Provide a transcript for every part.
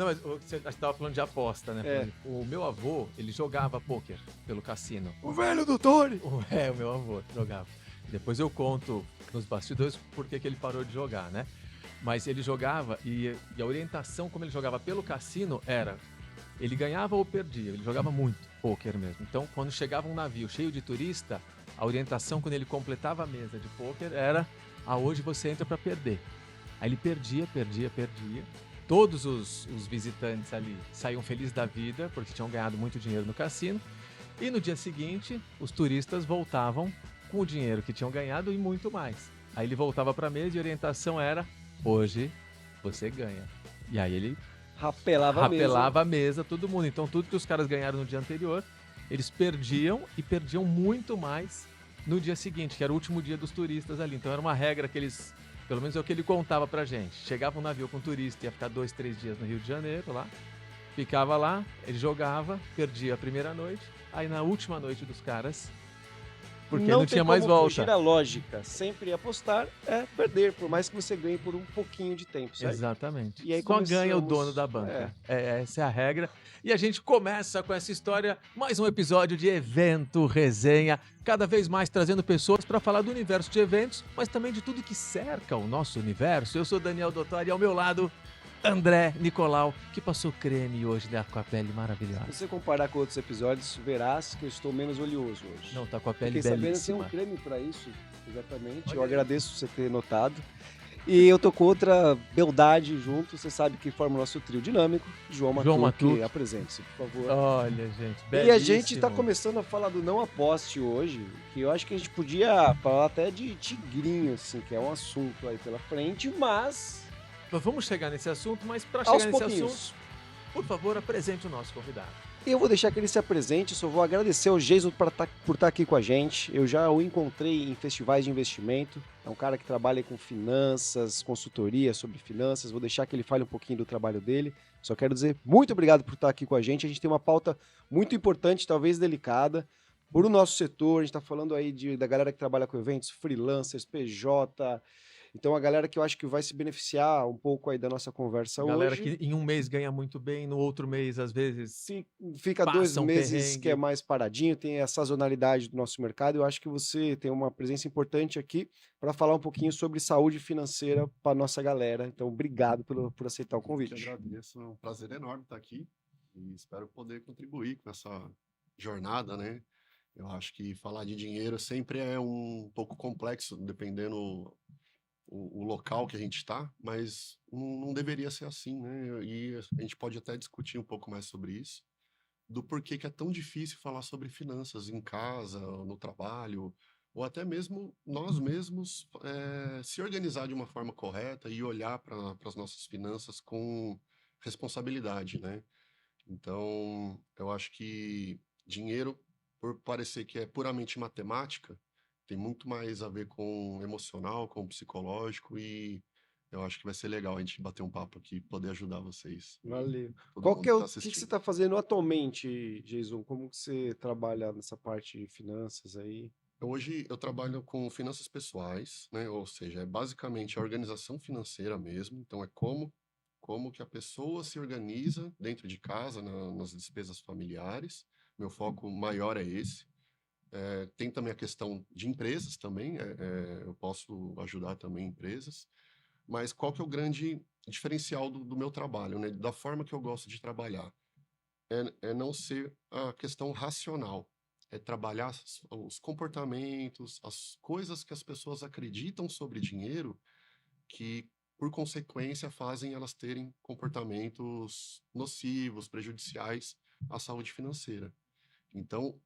Não, mas você estava falando de aposta, né? É. O meu avô, ele jogava pôquer pelo cassino. O velho do Tony! O meu avô jogava. Depois eu conto nos bastidores por que ele parou de jogar, né? Mas ele jogava e a orientação, como ele jogava pelo cassino, era... Ele ganhava ou perdia, ele jogava muito pôquer mesmo. Então, quando chegava um navio cheio de turista, a orientação, quando ele completava a mesa de pôquer, era: hoje você entra para perder. Aí ele perdia. Todos os visitantes ali saíam felizes da vida, porque tinham ganhado muito dinheiro no cassino. E no dia seguinte, os turistas voltavam com o dinheiro que tinham ganhado e muito mais. Aí ele voltava para a mesa e a orientação era: hoje você ganha. E aí ele rapelava a mesa, todo mundo. Então, tudo que os caras ganharam no dia anterior, eles perdiam e perdiam muito mais no dia seguinte, que era o último dia dos turistas ali. Então, era uma regra que eles, pelo menos é o que ele contava pra gente. Chegava um navio com turista, ia ficar 2, 3 dias no Rio de Janeiro, lá. Ficava lá, ele jogava, perdia a primeira noite. Aí, na última noite dos caras, porque não tinha mais volta. Fugir a lógica. Sempre apostar é perder, por mais que você ganhe por um pouquinho de tempo, certo? Exatamente. E aí só ganha o dono da banca. Essa é a regra. E a gente começa com essa história, mais um episódio de Evento Resenha, cada vez mais trazendo pessoas para falar do universo de eventos, mas também de tudo que cerca o nosso universo. Eu sou Daniel Dottori e ao meu lado, André Nicolau, que passou creme hoje, né, com a pele maravilhosa. Se você comparar com outros episódios, verás que eu estou menos oleoso hoje. Não, tá com a pele Fiquei sabendo que tem belíssima. um creme para isso, exatamente. Olha eu aí. agradeço você ter notado. E eu tô com outra beldade junto. Você sabe que forma o nosso trio dinâmico. João Matuque, apresente-se, por favor. Olha, gente, belíssimo. E a gente tá começando a falar do Não Aposte hoje, que eu acho que a gente podia falar até de tigrinho, assim, que é um assunto aí pela frente, mas... Vamos chegar nesse assunto, mas para aos chegar nesse pouquinhos. assunto, por favor, apresente o nosso convidado. Eu vou deixar que ele se apresente, só vou agradecer ao Jason por estar aqui com a gente. Eu já o encontrei em festivais de investimento. É um cara que trabalha com finanças, consultoria sobre finanças. Vou deixar que ele fale um pouquinho do trabalho dele. Só quero dizer muito obrigado por estar aqui com a gente. A gente tem uma pauta muito importante, talvez delicada, por o nosso setor. A gente está falando aí da galera que trabalha com eventos, freelancers, PJ... Então, a galera que eu acho que vai se beneficiar um pouco aí da nossa conversa galera hoje. Galera que em um mês ganha muito bem, no outro mês, às vezes, fica 2 meses que é mais paradinho, tem a sazonalidade do nosso mercado. Eu acho que você tem uma presença importante aqui para falar um pouquinho sobre saúde financeira para nossa galera. Então, obrigado por aceitar o convite. Eu agradeço, é um prazer enorme estar aqui e espero poder contribuir com essa jornada, né? Eu acho que falar de dinheiro sempre é um pouco complexo, dependendo o local que a gente está, mas não deveria ser assim, né? E a gente pode até discutir um pouco mais sobre isso, do porquê que é tão difícil falar sobre finanças em casa, no trabalho, ou até mesmo nós mesmos se organizar de uma forma correta e olhar para as nossas finanças com responsabilidade, né? Então, eu acho que dinheiro, por parecer que é puramente matemática, tem muito mais a ver com emocional, com psicológico, e eu acho que vai ser legal a gente bater um papo aqui, poder ajudar vocês. Valeu. O que você está fazendo atualmente, Jason? Como que você trabalha nessa parte de finanças aí? Hoje eu trabalho com finanças pessoais, né? Ou seja, é basicamente a organização financeira mesmo. Então é como que a pessoa se organiza dentro de casa, nas despesas familiares. Meu foco maior é esse. Tem também a questão de empresas também, eu posso ajudar também empresas, mas qual que é o grande diferencial do meu trabalho, né? Da forma que eu gosto de trabalhar? É não ser a questão racional, é trabalhar os comportamentos, as coisas que as pessoas acreditam sobre dinheiro, que, por consequência, fazem elas terem comportamentos nocivos, prejudiciais à saúde financeira. Então,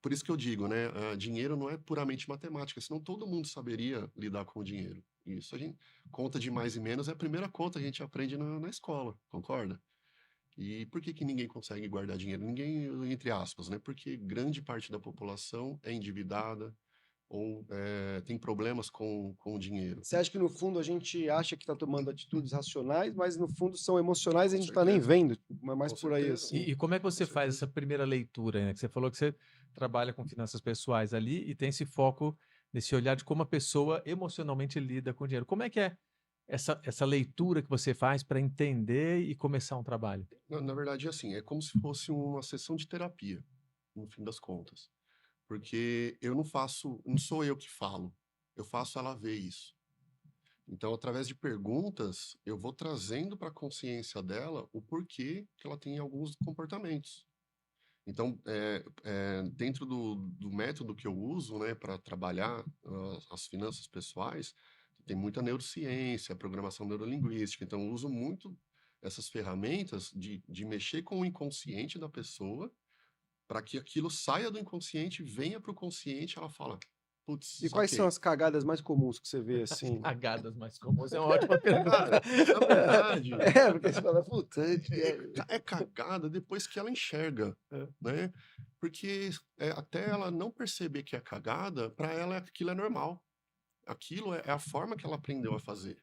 por isso que eu digo, né, dinheiro não é puramente matemática, senão todo mundo saberia lidar com o dinheiro. Isso a gente, conta de mais e menos é a primeira conta que a gente aprende na escola, concorda? E por que ninguém consegue guardar dinheiro? Ninguém, entre aspas, né? Porque grande parte da população é endividada ou tem problemas com o dinheiro. Você acha que no fundo a gente acha que está tomando atitudes racionais, mas no fundo são emocionais e a gente Com não está nem certeza. vendo, mas mais Com por aí certeza. assim. E como é que você Com faz certeza. essa primeira leitura, né? Que você falou que você trabalha com finanças pessoais ali e tem esse foco nesse olhar de como a pessoa emocionalmente lida com o dinheiro. Como é que é essa leitura que você faz para entender e começar um trabalho? Na verdade, assim, é como se fosse uma sessão de terapia, no fim das contas. Porque eu não sou eu que falo, eu faço ela ver isso. Então, através de perguntas, eu vou trazendo para a consciência dela o porquê que ela tem alguns comportamentos. Então, dentro do método que eu uso, né, para trabalhar as finanças pessoais, tem muita neurociência, programação neurolinguística. Então, eu uso muito essas ferramentas de mexer com o inconsciente da pessoa para que aquilo saia do inconsciente, venha para o consciente, ela fala, E putz, quais são saquei. as cagadas mais comuns que você vê assim? Cagadas mais comuns é uma ótima pergunta. Cara, na verdade, Porque você fala, puta, é cagada depois que ela enxerga, né? Porque até ela não perceber que é cagada, para ela aquilo é normal. Aquilo é a forma que ela aprendeu a fazer.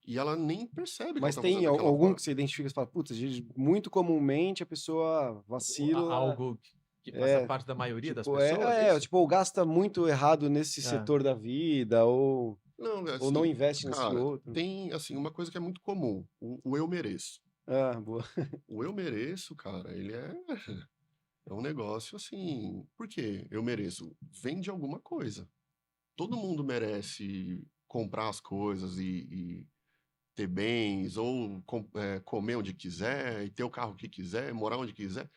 E ela nem percebe que ela Mas tá tem fazendo daquela algum forma. que você identifica e fala, putz, muito comumente a pessoa vacila, Algo que faça é, parte da maioria das tipo, pessoas, é isso? tipo, ou gasta muito errado nesse É. setor da vida, Não, ou não assim, investe nesse cara, outro. tem assim uma coisa que é muito comum, o eu mereço. Ah, boa. O eu mereço, cara, ele é um negócio assim, por quê? Eu mereço, vem de alguma coisa. Todo mundo merece comprar as coisas e ter bens, ou comer onde quiser, e ter o carro que quiser, morar onde quiser.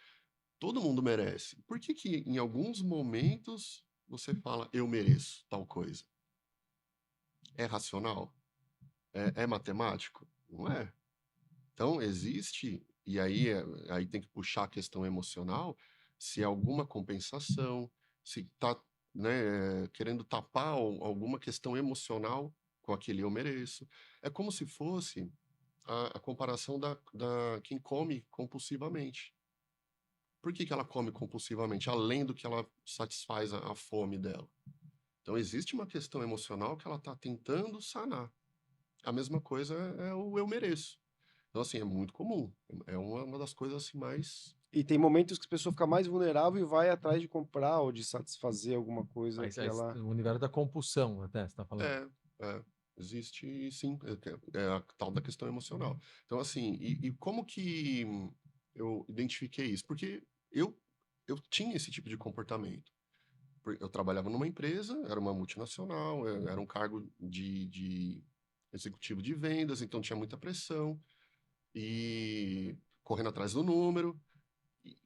Todo mundo merece. Por que que em alguns momentos você fala, eu mereço tal coisa? É racional? É matemático? Não é. Então, existe, e aí, aí tem que puxar a questão emocional, se é alguma compensação, se está, né, querendo tapar alguma questão emocional com aquele eu mereço. É como se fosse a comparação da quem come compulsivamente. Por que que ela come compulsivamente, além do que ela satisfaz a fome dela? Então, existe uma questão emocional que ela está tentando sanar. A mesma coisa é o eu mereço. Então, assim, é muito comum. É uma das coisas assim mais. E tem momentos que a pessoa fica mais vulnerável e vai atrás de comprar ou de satisfazer alguma coisa Mas que ela... o universo da compulsão, até, você está falando. É, existe sim, é a tal da questão emocional. Então, assim, e como que eu identifiquei isso? Porque eu tinha esse tipo de comportamento. Eu trabalhava numa empresa, era uma multinacional, era um cargo de executivo de vendas, então tinha muita pressão e correndo atrás do número.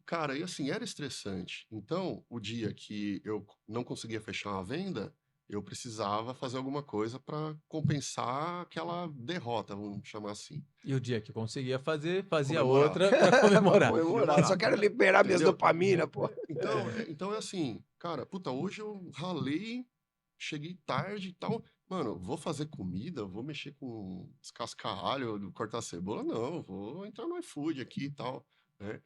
Cara, e assim, era estressante. Então, o dia que eu não conseguia fechar uma venda, eu precisava fazer alguma coisa para compensar aquela derrota, vamos chamar assim. E o dia que conseguia fazer, fazia Comemorar. outra para Pra comemorar. Vamos comemorar. Só comemorar. quero liberar minhas Entendeu? dopamina, pô. Então é assim, cara, puta, hoje eu ralei, cheguei tarde e tal. Mano, vou fazer comida, vou mexer com descascar alho, cortar cebola? Não, vou entrar no iFood aqui e tal, né?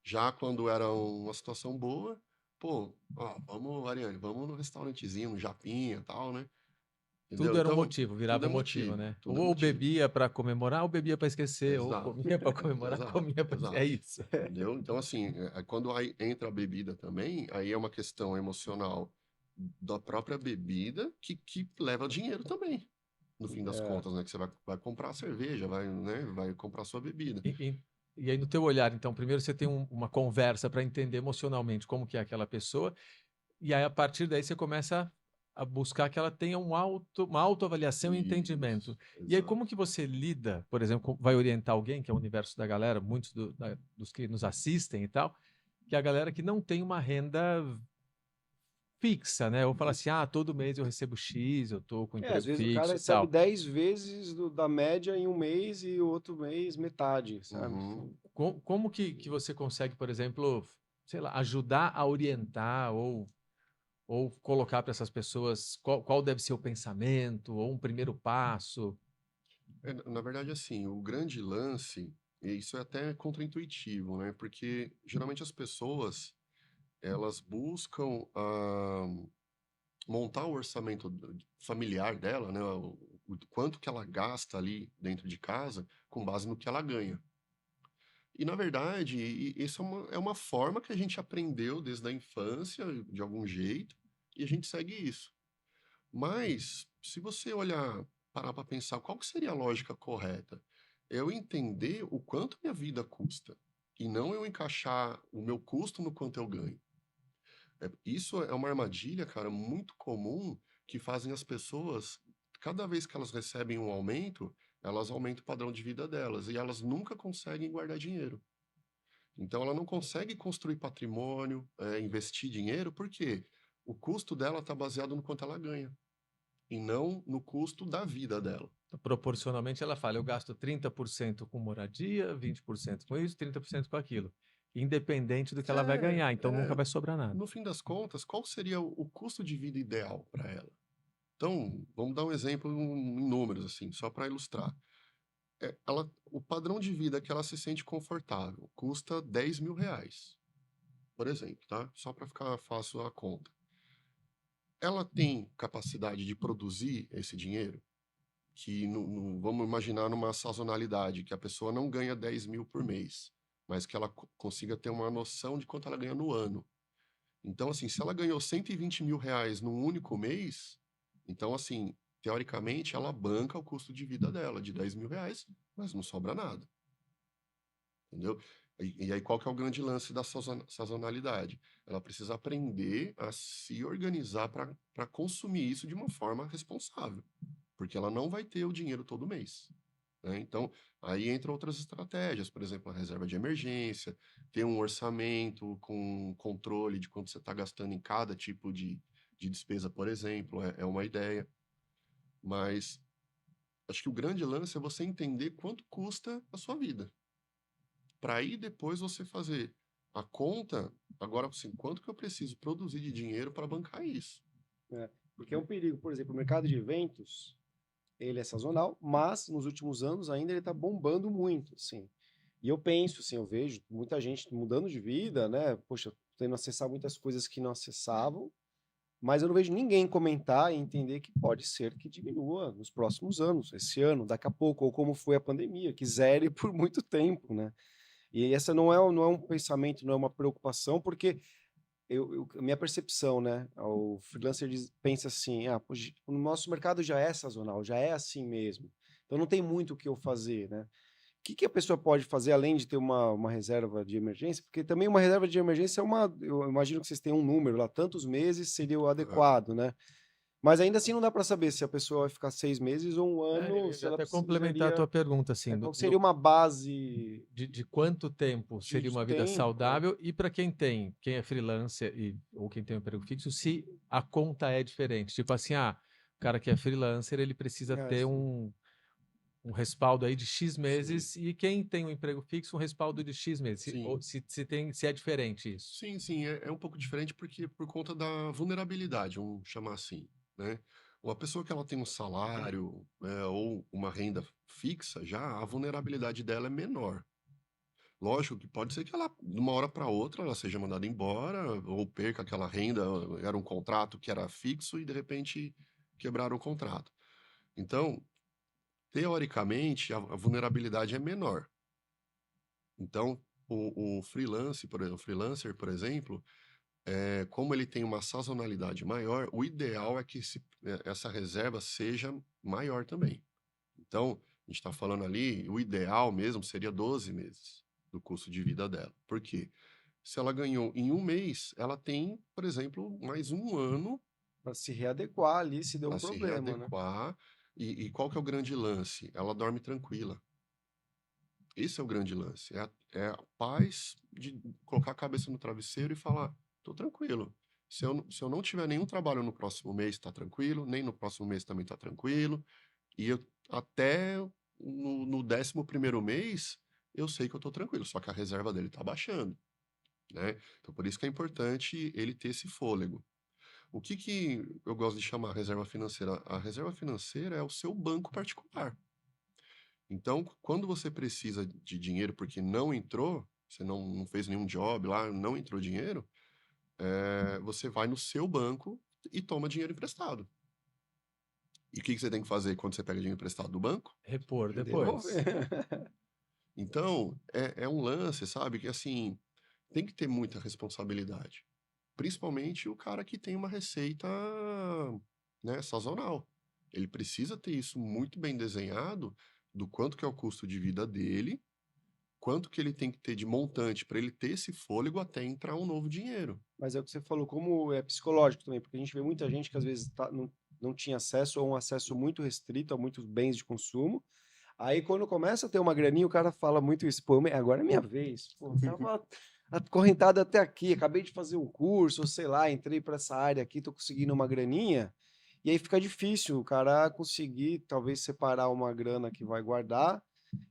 Já quando era uma situação boa, pô, ó, vamos, Ariane, vamos no restaurantezinho, no Japinha e tal, né? Entendeu? Tudo era um Então, motivo, tudo virava é um motivo, motivo, né? tudo é Ou motivo. bebia para comemorar, ou bebia para esquecer, ou Exato, comia para comemorar, exato, comia para... É exato. isso. Entendeu? Então, assim, quando aí entra a bebida também, aí é uma questão emocional da própria bebida que leva dinheiro também, no fim das É, contas, né? Que você vai comprar a cerveja, vai, né? Vai comprar a sua bebida. E aí, no teu olhar, então, primeiro você tem uma conversa para entender emocionalmente como que é aquela pessoa, e aí, a partir daí, você começa a buscar que ela tenha uma autoavaliação e Isso, entendimento. E aí, como exato. que você lida, por exemplo, vai orientar alguém, que é o universo da galera, muitos dos que nos assistem e tal, que é a galera que não tem uma renda fixa, né? Ou fala assim, todo mês eu recebo X, eu tô com às emprego vezes o cara fixo e recebe tal. 10 vezes da média em um mês e o outro mês metade, sabe? Uhum. Como que você consegue, por exemplo, sei lá, ajudar a orientar ou colocar para essas pessoas qual deve ser o pensamento, ou um primeiro passo? Na verdade, assim, o grande lance, e isso é até contraintuitivo, né? Porque geralmente as pessoas, elas buscam montar o orçamento familiar dela, né? O quanto que ela gasta ali dentro de casa com base no que ela ganha. E, na verdade, isso é uma forma que a gente aprendeu desde a infância, de algum jeito, e a gente segue isso. Mas, se você olhar parar para pensar qual que seria a lógica correta. Eu entender o quanto minha vida custa e não eu encaixar o meu custo no quanto eu ganho. Isso é uma armadilha, cara, muito comum que fazem as pessoas, cada vez que elas recebem um aumento, elas aumentam o padrão de vida delas e elas nunca conseguem guardar dinheiro. Então ela não consegue construir patrimônio, investir dinheiro, porque o custo dela está baseado no quanto ela ganha e não no custo da vida dela. Proporcionalmente, ela fala, eu gasto 30% com moradia, 20% com isso, 30% com aquilo. Independente do que ela vai É, ganhar, então nunca vai sobrar nada. no fim das contas, qual seria o custo de vida ideal para ela? Então, vamos dar um exemplo em números, assim, só para ilustrar. O padrão de vida que ela se sente confortável custa R$ 10.000, por exemplo, tá? Só para ficar fácil a conta. Ela tem capacidade de produzir esse dinheiro? Que vamos imaginar numa sazonalidade, que a pessoa não ganha 10 mil por mês, mas que ela consiga ter uma noção de quanto ela ganha no ano. Então, assim, se ela ganhou R$ 120.000 num único mês, então, assim, teoricamente, ela banca o custo de vida dela de R$ 10.000, mas não sobra nada. Entendeu? E aí, qual que é o grande lance da sazonalidade? Ela precisa aprender a se organizar para consumir isso de uma forma responsável, porque ela não vai ter o dinheiro todo mês. Né? Então, aí entram outras estratégias, por exemplo, a reserva de emergência, ter um orçamento com controle de quanto você está gastando em cada tipo de despesa, por exemplo, é uma ideia. Mas acho que o grande lance é você entender quanto custa a sua vida. Para aí depois você fazer a conta, agora assim, quanto que eu preciso produzir de dinheiro para bancar isso? Porque é um perigo, por exemplo, o mercado de eventos, ele é sazonal, mas nos últimos anos ainda ele está bombando muito, assim. E eu penso, assim, eu vejo muita gente mudando de vida, né? Poxa, tendo acessar muitas coisas que não acessavam, mas eu não vejo ninguém comentar e entender que pode ser que diminua nos próximos anos, esse ano, daqui a pouco, ou como foi a pandemia, que zere por muito tempo, né? E essa não é um pensamento, não é uma preocupação, porque minha percepção, né? O freelancer pensa assim, poxa, o nosso mercado já é sazonal, já é assim mesmo. Então não tem muito o que eu fazer, né? O que a pessoa pode fazer além de ter uma reserva de emergência? Porque também uma reserva de emergência eu imagino que vocês têm um número lá, tantos meses seria o Aham. adequado, né? Mas ainda assim não dá para saber se a pessoa vai ficar 6 meses ou um ano, Eu se ia ela até complementar a precisaria. tua pergunta, assim, Qual seria uma base de quanto tempo seria de uma vida tempo, né? saudável e para quem é freelancer ou quem tem um emprego fixo, se a conta é diferente. Tipo assim, o cara que é freelancer, ele precisa ter Sim, um respaldo aí de X Sim, meses e quem tem um emprego fixo, um respaldo de X meses. sim. Se é diferente isso. Sim, sim, é um pouco diferente porque por conta da vulnerabilidade, vamos chamar assim, né? Uma pessoa que ela tem um salário, ou uma renda fixa, já a vulnerabilidade dela é menor. Lógico que pode ser que ela, de uma hora para outra, ela seja mandada embora ou perca aquela renda, era um contrato que era fixo e de repente quebraram o contrato. Então, teoricamente, a vulnerabilidade é menor. Então, o freelancer, por exemplo, como ele tem uma sazonalidade maior, o ideal é que essa reserva seja maior também. Então, a gente está falando ali, o ideal mesmo seria 12 meses do custo de vida dela. Por quê? Se ela ganhou em um mês, ela tem, por exemplo, mais um ano para se readequar ali se deu um para se problema, né? readequar. E qual que é o grande lance? Ela dorme tranquila. Esse é o grande lance. É a paz de colocar a cabeça no travesseiro e falar: tô tranquilo. Se eu não tiver nenhum trabalho no próximo mês, tá tranquilo. Nem no próximo mês também tá tranquilo. E até no 11º mês, eu sei que eu tô tranquilo. Só que a reserva dele tá baixando, né? Então, por isso que é importante ele ter esse fôlego. O que eu gosto de chamar reserva financeira? A reserva financeira é o seu banco particular. Então, quando você precisa de dinheiro porque não entrou, você não fez nenhum job lá, não entrou dinheiro, você vai no seu banco e toma dinheiro emprestado. E o que você tem que fazer quando você pega dinheiro emprestado do banco? Repor depois. Devolver. Então, é um lance, sabe? Que assim, tem que ter muita responsabilidade. Principalmente o cara que tem uma receita, né, sazonal. Ele precisa ter isso muito bem desenhado do quanto que é o custo de vida dele, quanto que ele tem que ter de montante para ele ter esse fôlego até entrar um novo dinheiro. Mas é o que você falou, como é psicológico também, porque a gente vê muita gente que às vezes não tinha acesso ou um acesso muito restrito a muitos bens de consumo. Aí quando começa a ter uma graninha, o cara fala muito isso, pô, agora é minha vez. Pô, tava acorrentado até aqui, acabei de fazer um curso, ou sei lá, entrei para essa área aqui, tô conseguindo uma graninha. E aí fica difícil o cara conseguir, talvez, separar uma grana que vai guardar,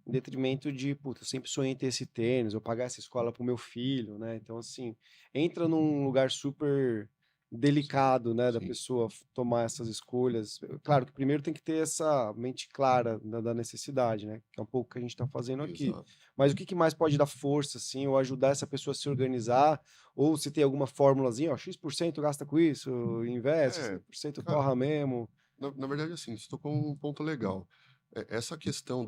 em detrimento de, puta, eu sempre sonhei em ter esse tênis, ou pagar essa escola pro meu filho, né? Então, assim, entra num lugar super delicado, né, da Sim, pessoa tomar essas escolhas. Claro que primeiro tem que ter essa mente clara da necessidade, né, que é um pouco o que a gente está fazendo aqui. exato. Mas o que mais pode dar força, assim, ou ajudar essa pessoa a se organizar, ou se tem alguma fórmulazinha, ó, X% gasta com isso, investe, É, 100% cara, torra mesmo. na verdade, assim, você tocou um ponto legal. Essa questão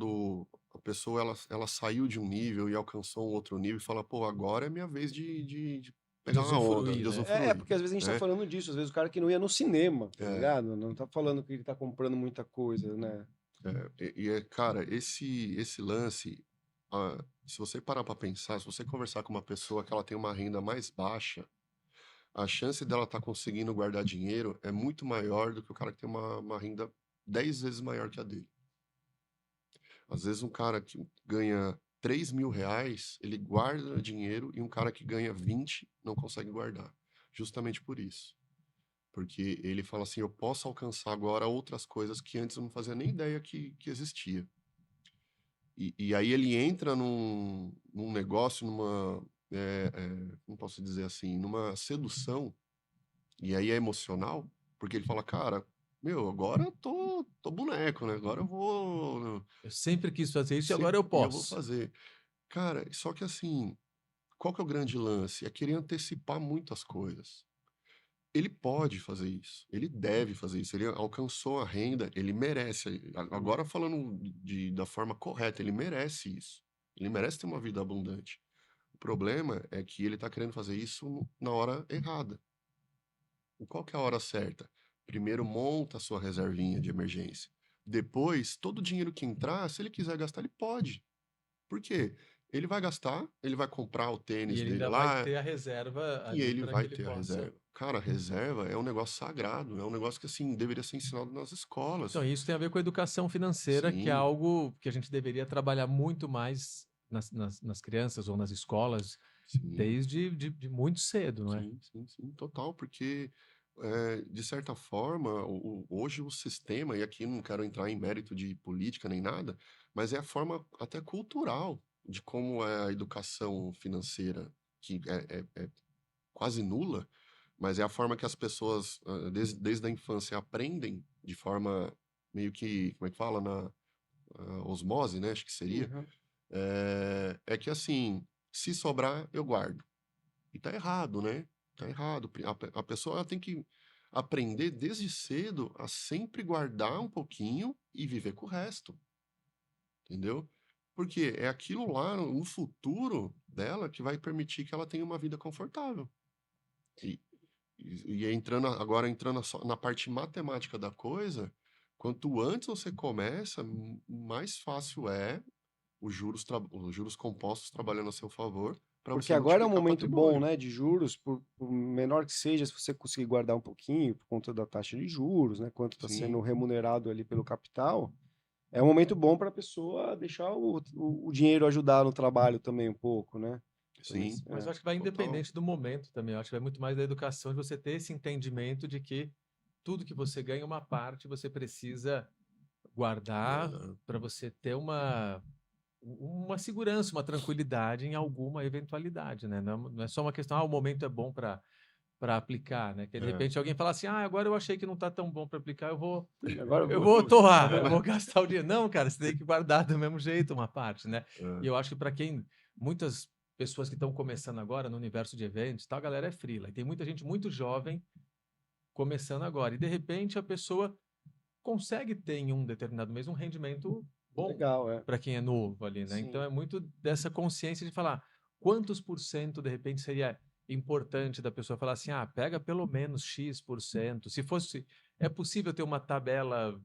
a pessoa, ela saiu de um nível e alcançou um outro nível e fala, pô, agora é minha vez de De pegar uma onda, usufruir, de né? usufruir, Porque às vezes a gente tá né? falando disso, às vezes o cara que não ia no cinema, tá É, ligado? Não tá falando que ele tá comprando muita coisa, né? cara, esse lance, se você parar para pensar, se você conversar com uma pessoa que ela tem uma renda mais baixa, a chance dela estar conseguindo guardar dinheiro é muito maior do que o cara que tem uma renda 10 vezes maior que a dele. Às vezes um cara que ganha R$ 3.000, ele guarda dinheiro e um cara que ganha 20 não consegue guardar. Justamente por isso. Porque ele fala assim, eu posso alcançar agora outras coisas que antes eu não fazia nem ideia que existia. E aí ele entra num negócio, como posso dizer assim, numa sedução, e aí é emocional, porque ele fala, cara, meu, agora eu tô boneco, né? Agora eu vou. Eu sempre quis fazer isso e agora Sempre, eu e eu vou posso. fazer. Cara, só que assim, qual que é o grande lance? É querer antecipar muitas coisas. Ele pode fazer isso, ele deve fazer isso, ele alcançou a renda, ele merece. Agora falando da forma correta, ele merece isso. Ele merece ter uma vida abundante. O problema é que ele está querendo fazer isso na hora errada. E qual que é a hora certa? Primeiro monta a sua reservinha de emergência. Depois, todo o dinheiro que entrar, se ele quiser gastar, ele pode. Por quê? Ele vai gastar, ele vai comprar o E tênis ele dele ainda vai lá ter a reserva e ali ele para vai que ele ter a possa. reserva. Cara, reserva é um negócio sagrado, é um negócio que assim deveria ser ensinado nas Então, escolas. isso tem a ver com a educação financeira, que é Sim, algo que a gente deveria trabalhar muito mais nas crianças ou nas escolas sim, desde de muito cedo, não é? sim, total, porque de certa forma, hoje o sistema, e aqui não quero entrar em mérito de política nem nada, mas é a forma até cultural de como é a educação financeira, que é quase nula, mas é a forma que as pessoas, desde a infância, aprendem de forma meio que, como é que fala, na osmose, né? Acho que seria. Uhum. É que assim, se sobrar, eu guardo. E tá errado, né? Tá errado. A pessoa ela tem que aprender desde cedo a sempre guardar um pouquinho e viver com o resto, entendeu? Porque é aquilo lá no futuro dela que vai permitir que ela tenha uma vida confortável. E, agora entrando só na parte matemática da coisa, quanto antes você começa, mais fácil é os juros compostos trabalhando a seu favor para Porque você agora é um multiplicar momento bom, patrimônio. né, de juros, por menor que seja, se você conseguir guardar um pouquinho por conta da taxa de juros, né, quanto está sendo Sim, remunerado ali pelo capital, é um momento bom para a pessoa deixar o dinheiro ajudar no trabalho também um pouco, né? Então, sim, Mas eu acho que vai total. independente do momento também. Eu acho que vai muito mais da educação de você ter esse entendimento de que tudo que você ganha, uma parte você precisa guardar Guardar. para você ter uma segurança, uma tranquilidade em alguma eventualidade, né? Não é só uma questão, o momento é bom para aplicar, né? Que de É. repente alguém fala assim, agora eu achei que não está tão bom para aplicar, agora eu eu vou. vou torrar, eu vou gastar o dinheiro. Não, cara, você tem que guardar do mesmo jeito uma parte, né? É. E eu acho que para quem, muitas pessoas que estão começando agora no universo de eventos, tal, a galera é freela. E tem muita gente muito jovem começando agora. E de repente a pessoa consegue ter em um determinado mês um rendimento bom Legal, é. para quem é novo ali, né? Então Sim. é muito dessa consciência de falar quantos por cento de repente seria importante da pessoa falar assim, pega pelo menos X%. Se fosse, é possível ter uma tabela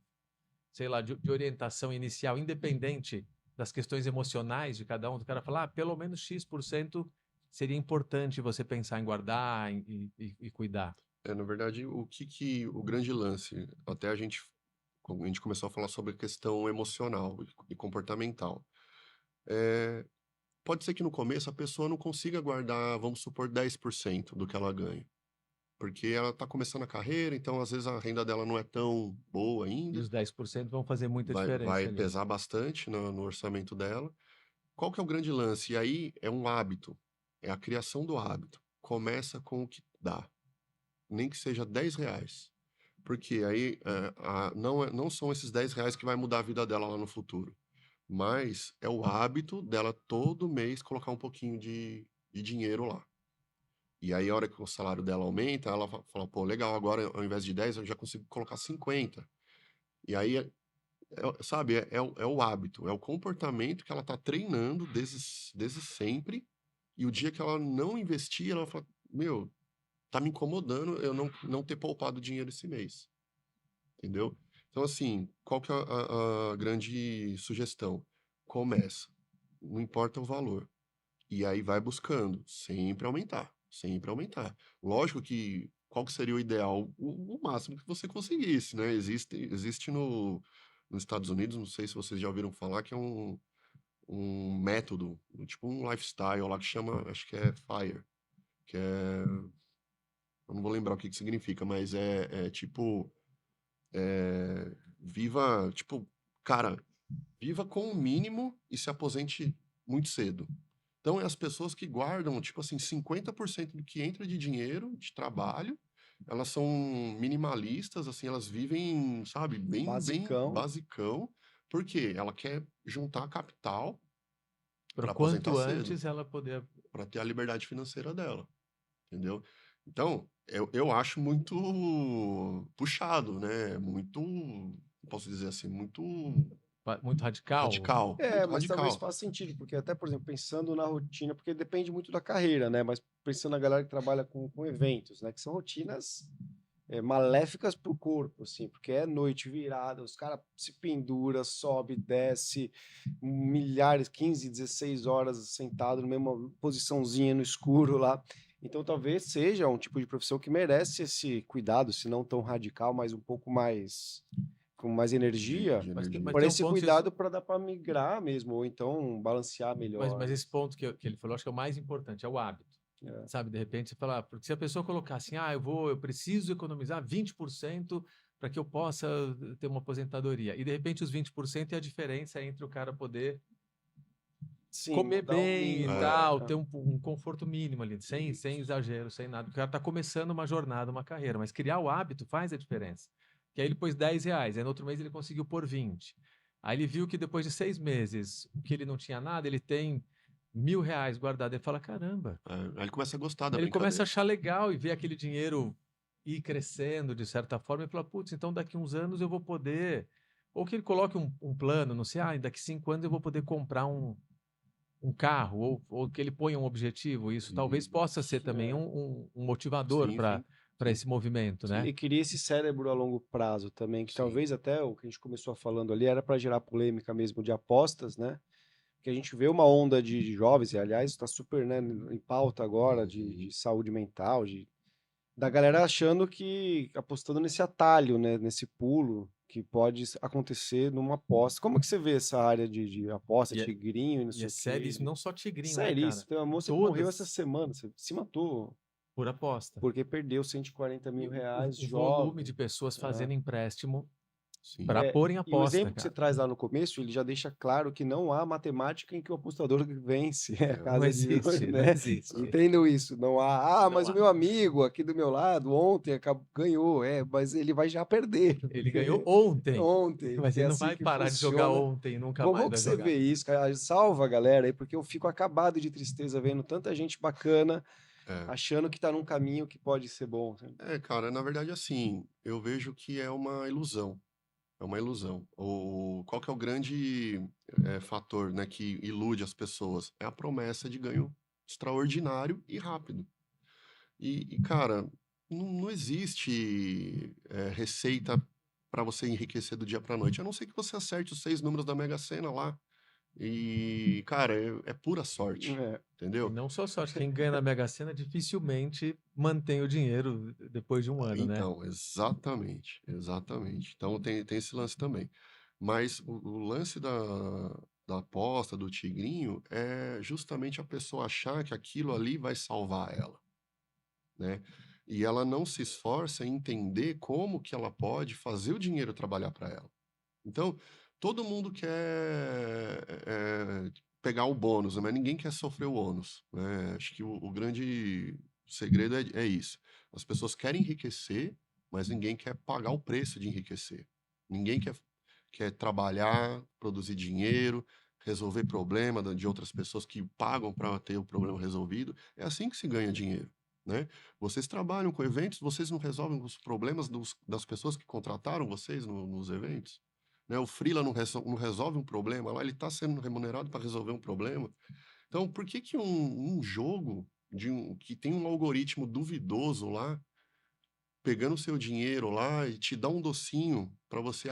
sei lá, de orientação inicial, independente das questões emocionais de cada um, do cara falar, pelo menos X% seria importante você pensar em guardar e cuidar. Na verdade, o grande lance, até a gente começou a falar sobre a questão emocional e comportamental. É, pode ser que no começo a pessoa não consiga guardar, vamos supor, 10% do que ela ganha. Porque ela está começando a carreira, então às vezes a renda dela não é tão boa E ainda, os 10% vão fazer muita vai diferença ali. pesar bastante no orçamento dela. Qual que é o grande lance? E aí é um hábito, é a criação do hábito. Começa com o que dá, nem que seja R$ 10. Porque aí não são esses R$ 10 que vai mudar a vida dela lá no futuro. Mas é o hábito dela todo mês colocar um pouquinho de dinheiro lá. E aí, a hora que o salário dela aumenta, ela fala, pô, legal, agora ao invés de 10, eu já consigo colocar 50. E aí, sabe, é o hábito, é o comportamento que ela tá treinando desde sempre. E o dia que ela não investir, ela fala, meu, tá me incomodando eu não ter poupado dinheiro esse mês. Entendeu? Então, assim, qual que é a grande sugestão? Começa, não importa o valor. E aí vai buscando, sempre aumentar, sempre aumentar. Lógico que, qual que seria o ideal? O máximo que você conseguisse, né? Existe nos Estados Unidos, não sei se vocês já ouviram falar, que é um método, tipo um lifestyle lá que chama, acho que é FIRE, que é, eu não vou lembrar o que significa, mas é tipo, viva, tipo, cara, viva com o mínimo e se aposente muito cedo. Então, é as pessoas que guardam, tipo assim, 50% do que entra de dinheiro, de trabalho, elas são minimalistas, assim, elas vivem, sabe, bem Basicão. basicão, porque ela quer juntar capital Para o para aposentar quanto cedo, antes ela poder. para ter a liberdade financeira dela, entendeu? Então, eu acho muito puxado, né? Muito, posso dizer assim, muito Muito radical. radical, É, muito mas talvez radical. faça sentido, porque até, por exemplo, pensando na rotina, porque depende muito da carreira, né? Mas pensando na galera que trabalha com eventos, né? Que são rotinas maléficas para o corpo, assim, porque é noite virada, os caras se pendura, sobe, desce, milhares, 15, 16 horas sentado na mesma posiçãozinha no escuro lá. Então talvez seja um tipo de profissão que merece esse cuidado, se não tão radical, mas um pouco mais com mais energia, De Mas, energia. por tem um esse ponto que cuidado para dar para migrar mesmo, ou então balancear melhor. mas esse ponto que ele falou, acho que é o mais importante, é o hábito. É. Sabe, de repente você fala, porque se a pessoa colocar assim, eu preciso economizar 20% para que eu possa ter uma aposentadoria. E de repente os 20% é a diferença entre o cara poder Sim, comer mudar o bem e mínimo. tal, ter um conforto mínimo ali, sem exagero, sem nada. O cara está começando uma jornada, uma carreira, mas criar o hábito faz a diferença. Que aí ele pôs R$ 10, aí no outro mês ele conseguiu pôr 20. Aí ele viu que depois de 6 meses, o que ele não tinha nada, ele tem R$ 1.000 guardado. Ele fala, caramba. Aí ele começa a gostar da Ele começa a brincadeira. achar legal e ver aquele dinheiro ir crescendo de certa forma e fala, putz, então daqui uns anos eu vou poder. Ou que ele coloque um plano, não sei, daqui 5 anos eu vou poder comprar um carro, ou que ele ponha um objetivo. Isso talvez possa ser também É. um motivador Sim, para sim, sim, esse movimento, Sim, né? e cria esse cérebro a longo prazo também, que sim. talvez até o que a gente começou falando ali era para gerar polêmica mesmo de apostas, né? Que a gente vê uma onda de jovens, e aliás está super, né, em pauta agora de saúde mental, da galera achando que apostando nesse atalho, né, nesse pulo que pode acontecer numa aposta. Como que você vê essa área de aposta, E é, tigrinho e não e é sei o sério, isso quê? não só tigrinho, né, Sério, cara? isso. Tem uma moça que morreu essa Todas semana, se matou por aposta. porque perdeu 140 E mil o, reais o volume jovem. de pessoas É. fazendo empréstimo Sim. para pôr em E o aposta, exemplo que você cara. traz lá no começo, ele já deixa claro que não há matemática em que o apostador vence a Não casa de existe, não né? existe. Entendam isso. Não há, Não mas o há. meu amigo aqui do meu lado ontem ganhou, mas ele vai já perder, Ele ganhou porque ontem, ontem, mas porque é ele não assim vai que parar de jogar funciona. ontem e nunca mais Como que vai você jogar. vê isso, cara? Salva a galera aí, porque eu fico acabado de tristeza vendo tanta gente bacana É. achando que tá num caminho que pode ser bom, sabe? Cara, na verdade, assim, eu vejo que é uma ilusão. É uma ilusão. Qual que é o grande fator, né, que ilude as pessoas? É a promessa de ganho extraordinário e rápido. Cara, não existe receita. para você enriquecer do dia para noite, a não ser que você acerte os 6 números da Mega Sena lá. E, cara, é pura sorte, É. E entendeu? não só sorte, quem ganha na Mega Sena dificilmente mantém o dinheiro depois de um ano, né? Então, exatamente, exatamente. Então tem esse lance também. Mas o lance da aposta, do tigrinho, é justamente a pessoa achar que aquilo ali vai salvar ela, né? E ela não se esforça em entender como que ela pode fazer o dinheiro trabalhar para ela. Então, todo mundo quer pegar o bônus, né? Mas ninguém quer sofrer o ônus, né? Acho que o grande segredo é isso. As pessoas querem enriquecer, mas ninguém quer pagar o preço de enriquecer. Ninguém quer trabalhar, produzir dinheiro, resolver problema de outras pessoas que pagam para ter o problema resolvido. É assim que se ganha dinheiro, né? Vocês trabalham com eventos, vocês não resolvem os problemas das pessoas que contrataram vocês nos eventos? Né? O freela não resolve um problema lá, ele está sendo remunerado para resolver um problema. Então, por que que um jogo que tem um algoritmo duvidoso lá, pegando o seu dinheiro lá e te dá um docinho para você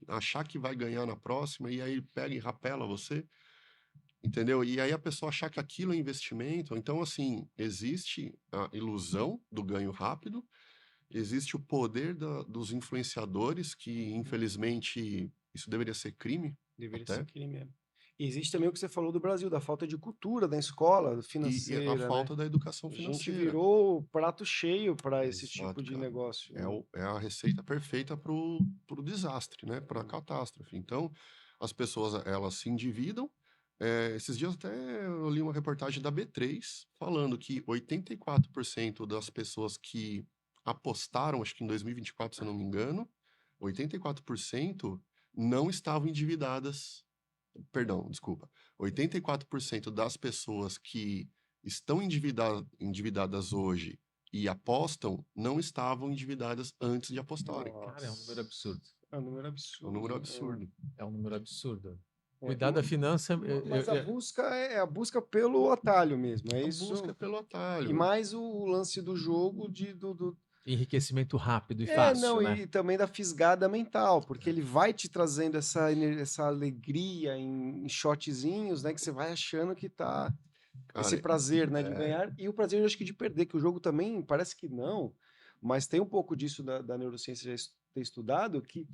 achar que vai ganhar na próxima, e aí pega e rapela você, entendeu? E aí a pessoa achar que aquilo é investimento. Então, assim, existe a ilusão do ganho rápido, existe o poder dos influenciadores, que infelizmente isso deveria ser crime Deveria ser até, crime. É. E existe também o que você falou do Brasil, da falta de cultura da escola e a financeira, né? falta da educação A gente financeira. virou prato cheio para esse tipo Exato, de cara. negócio, É, né? é a receita perfeita pro desastre, né? Para a catástrofe. Então, as pessoas, elas se endividam. Esses dias até eu li uma reportagem da B3 falando que 84% das pessoas que apostaram, acho que em 2024, se eu não me engano, 84% não estavam endividadas. Perdão, desculpa. 84% das pessoas que estão endividadas hoje e apostam não estavam endividadas antes de apostarem. Cara, é um número Nossa, absurdo. é um número É um número absurdo. absurdo. É um número absurdo. É. Cuidar da finança, Mas a busca é a busca pelo atalho mesmo, é A busca isso. é pelo E atalho. mais o lance do jogo enriquecimento rápido e não, fácil, né? e também da fisgada mental, porque ele vai te trazendo essa alegria em shotzinhos, né, que você vai achando que tá esse Cara, prazer, né, de é, ganhar e o prazer, eu acho que de perder, que o jogo também parece que não, mas tem um pouco disso da neurociência já ter estudado, que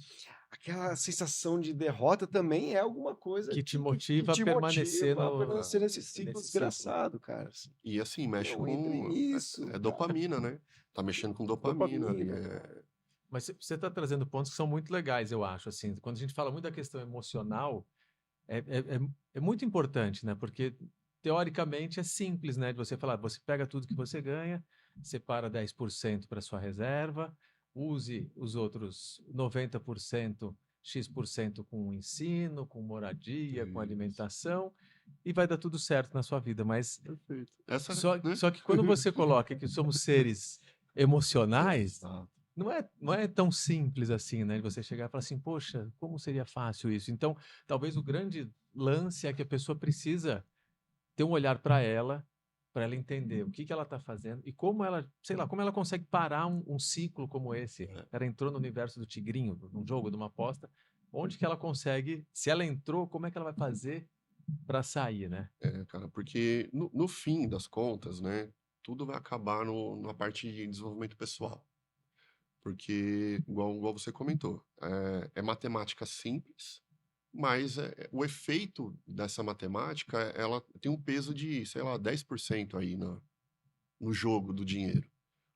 aquela sensação de derrota também é alguma coisa Que te que motiva a te permanecer motiva a permanecer nesse ciclo nesse ciclo. desgraçado, cara. Assim, e assim, mexe não entre com. nisso, É cara. dopamina, né? Tá mexendo com dopamina ali. Dopamina, cara. Mas você está trazendo pontos que são muito legais, eu acho. Assim, quando a gente fala muito da questão emocional, é muito importante, né? Porque teoricamente é simples, né? De você falar, você pega tudo que você ganha, separa 10% para sua reserva, use os outros 90%, X% com ensino, com moradia, com Isso. alimentação, e vai dar tudo certo na sua vida. Mas Perfeito. Essa, só, né? só que quando você coloca que somos seres emocionais, Exato. não é tão simples assim, né? De você chegar e falar assim, poxa, como seria fácil isso? Então, talvez o grande lance é que a pessoa precisa ter um olhar para ela entender o que ela está fazendo e como ela, sei lá, como ela consegue parar um ciclo como esse. Ela entrou no universo do tigrinho, num jogo, numa aposta, onde que ela consegue, se ela entrou, como é que ela vai fazer para sair, né? Cara, porque no fim das contas, né, tudo vai acabar na parte de desenvolvimento pessoal. Porque, igual você comentou, é matemática simples, mas o efeito dessa matemática, ela tem um peso de, sei lá, 10% aí no jogo do dinheiro.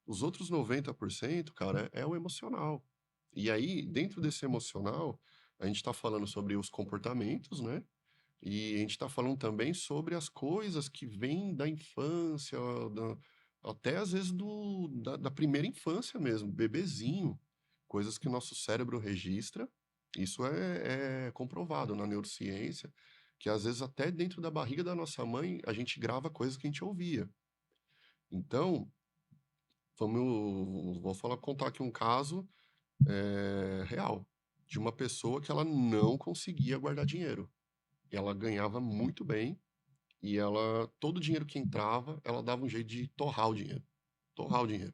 Os outros 90%, cara, é o emocional. E aí, dentro desse emocional, a gente está falando sobre os comportamentos, né? E a gente está falando também sobre as coisas que vêm da infância, até às vezes da primeira infância mesmo, bebezinho, coisas que o nosso cérebro registra. Isso é comprovado na neurociência, que às vezes até dentro da barriga da nossa mãe a gente grava coisas que a gente ouvia. Então, contar aqui um caso real de uma pessoa que ela não conseguia guardar dinheiro. Ela ganhava muito bem e todo o dinheiro que entrava, ela dava um jeito de torrar o dinheiro. Torrar o dinheiro.